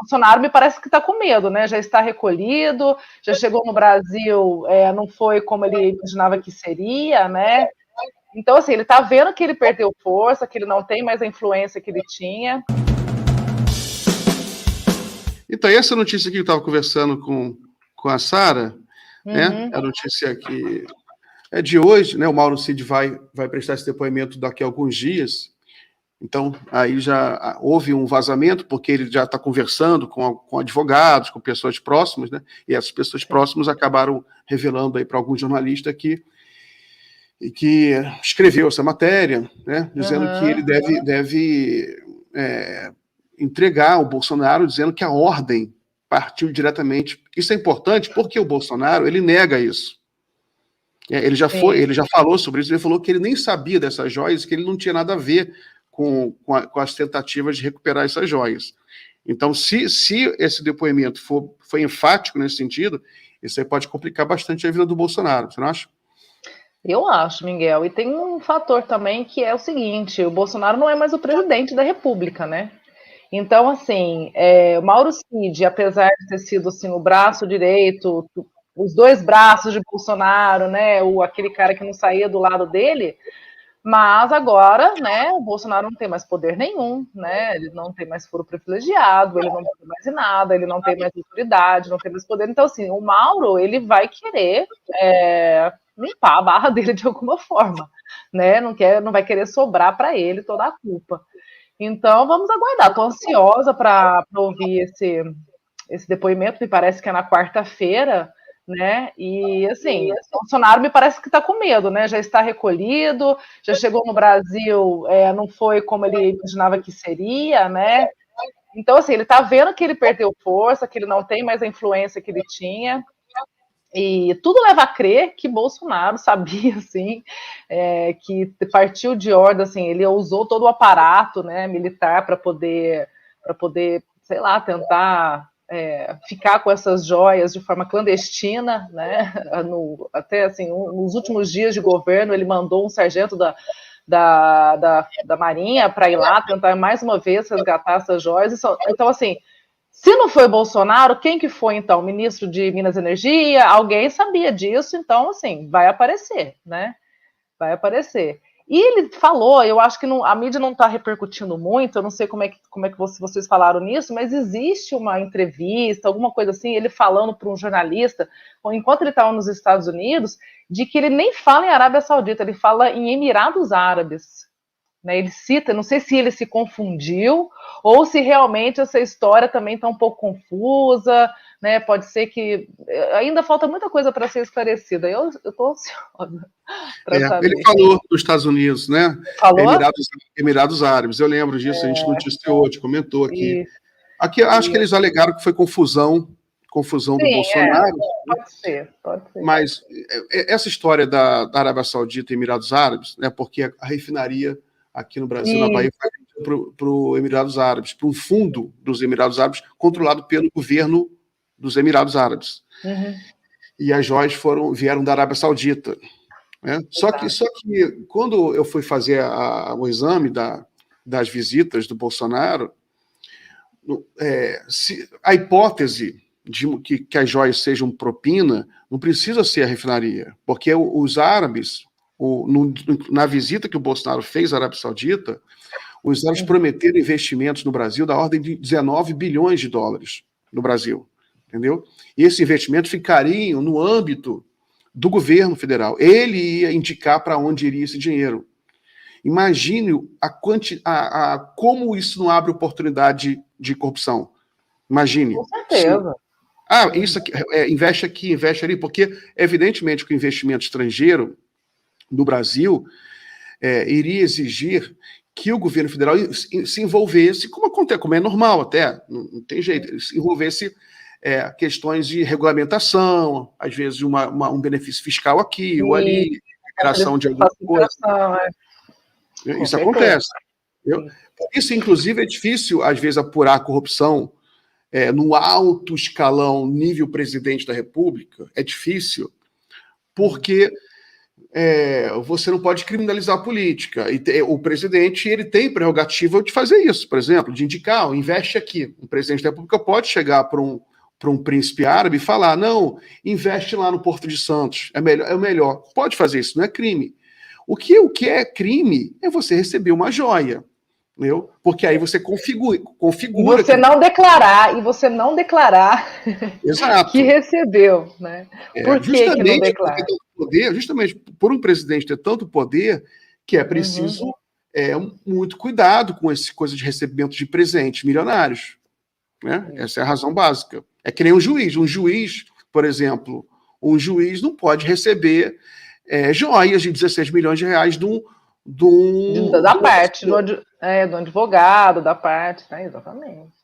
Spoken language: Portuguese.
Bolsonaro me parece que está com medo, né? Já está recolhido, já chegou no Brasil, não foi como ele imaginava que seria, né? Então, assim, ele está vendo que ele perdeu força, que ele não tem mais a influência que ele tinha. Então, essa notícia aqui que eu estava conversando com a Sara, né? A notícia que é de hoje, né? O Mauro Cid vai prestar esse depoimento daqui a alguns dias. Então, aí já houve um vazamento, porque ele já está conversando com advogados, com pessoas próximas, né? E essas pessoas próximas acabaram revelando aí para algum jornalista que escreveu essa matéria, né? Dizendo que ele deve entregar ao Bolsonaro, dizendo que a ordem partiu diretamente. Isso é importante porque o Bolsonaro, ele nega isso. Ele já falou sobre isso, ele falou que ele nem sabia dessas joias, que ele não tinha nada a ver com as tentativas de recuperar essas joias. Então, se esse depoimento foi enfático nesse sentido, isso aí pode complicar bastante a vida do Bolsonaro, você não acha? Eu acho, Miguel. E tem um fator também que é o seguinte: o Bolsonaro não é mais o presidente da República, né? Então, assim, o Mauro Cid, apesar de ter sido assim, o braço direito, os dois braços de Bolsonaro, né? Aquele cara que não saía do lado dele, mas agora, né, o Bolsonaro não tem mais poder nenhum, né? Ele não tem mais foro privilegiado, ele não tem mais nada, ele não tem mais autoridade, não tem mais poder. Então, assim, o Mauro, ele vai querer limpar a barra dele de alguma forma, né? Não vai querer sobrar para ele toda a culpa. Então, vamos aguardar. Estou ansiosa para ouvir esse depoimento, me parece que é na quarta-feira, né? E assim, o Bolsonaro me parece que está com medo, né? Já está recolhido, já chegou no Brasil, não foi como ele imaginava que seria, né? Então, assim, ele está vendo que ele perdeu força, que ele não tem mais a influência que ele tinha. E tudo leva a crer que Bolsonaro sabia, assim, que partiu de ordem, assim, ele usou todo o aparato, né, militar para poder, sei lá, tentar ficar com essas joias de forma clandestina, né, até assim, nos últimos dias de governo, ele mandou um sargento da Marinha para ir lá tentar mais uma vez resgatar essas joias. Então, assim, se não foi Bolsonaro, quem que foi, então? O ministro de Minas e Energia? Alguém sabia disso, então, assim, vai aparecer, né? Vai aparecer. E ele falou, eu acho que a mídia não está repercutindo muito, eu não sei como é que vocês falaram nisso, mas existe uma entrevista, alguma coisa assim, ele falando para um jornalista, enquanto ele estava nos Estados Unidos, de que ele nem fala em Arábia Saudita, ele fala em Emirados Árabes. Né, ele cita, não sei se ele se confundiu ou se realmente essa história também está um pouco confusa, né? Pode ser que ainda falta muita coisa para ser esclarecida. Eu estou ansiosa para saber. Ele falou dos Estados Unidos, né? Falou? Emirados Árabes, eu lembro disso, a gente noticiou, te comentou aqui. Isso. Aqui acho que eles alegaram que foi confusão Sim, do Bolsonaro. Pode ser. Mas essa história da Arábia Saudita e Emirados Árabes, né? Porque a refinaria aqui no Brasil, na Bahia, foi para os Emirados Árabes, para um fundo dos Emirados Árabes, controlado pelo governo dos Emirados Árabes. E as joias vieram da Arábia Saudita. Né? Só que quando eu fui fazer o exame das visitas do Bolsonaro, a hipótese de que as joias sejam propina não precisa ser a refinaria, porque os árabes, na visita que o Bolsonaro fez à Arábia Saudita, os árabes prometeram investimentos no Brasil da ordem de 19 bilhões de dólares no Brasil, entendeu? E esses investimentos ficariam no âmbito do governo federal. Ele ia indicar para onde iria esse dinheiro. Imagine como isso não abre oportunidade de corrupção. Imagine. Com certeza. Isso aqui, investe aqui, investe ali, porque, evidentemente, que o investimento estrangeiro no Brasil iria exigir que o governo federal se envolvesse, como é normal até, não tem jeito, se envolvesse questões de regulamentação, às vezes um benefício fiscal aqui ou ali, liberação de alguma coisa. Isso acontece. Isso, inclusive, é difícil, às vezes, apurar a corrupção no alto escalão, nível presidente da República, é difícil, porque você não pode criminalizar a política. O presidente, ele tem prerrogativa de fazer isso, por exemplo, de indicar, investe aqui. O presidente da República pode chegar para um príncipe árabe e falar, não, investe lá no Porto de Santos, é o melhor. Pode fazer isso, não é crime. O que é crime é você receber uma joia, entendeu? Porque aí você configura. E você não declarar Exato. que recebeu, né? Por que não declara? Justamente por um presidente ter tanto poder, que é preciso muito cuidado com essa coisa de recebimento de presentes milionários. Né? Essa é a razão básica. É que nem um juiz. Um juiz, por exemplo, um juiz não pode receber joias de 16 milhões de reais do advogado, da parte, né? Exatamente.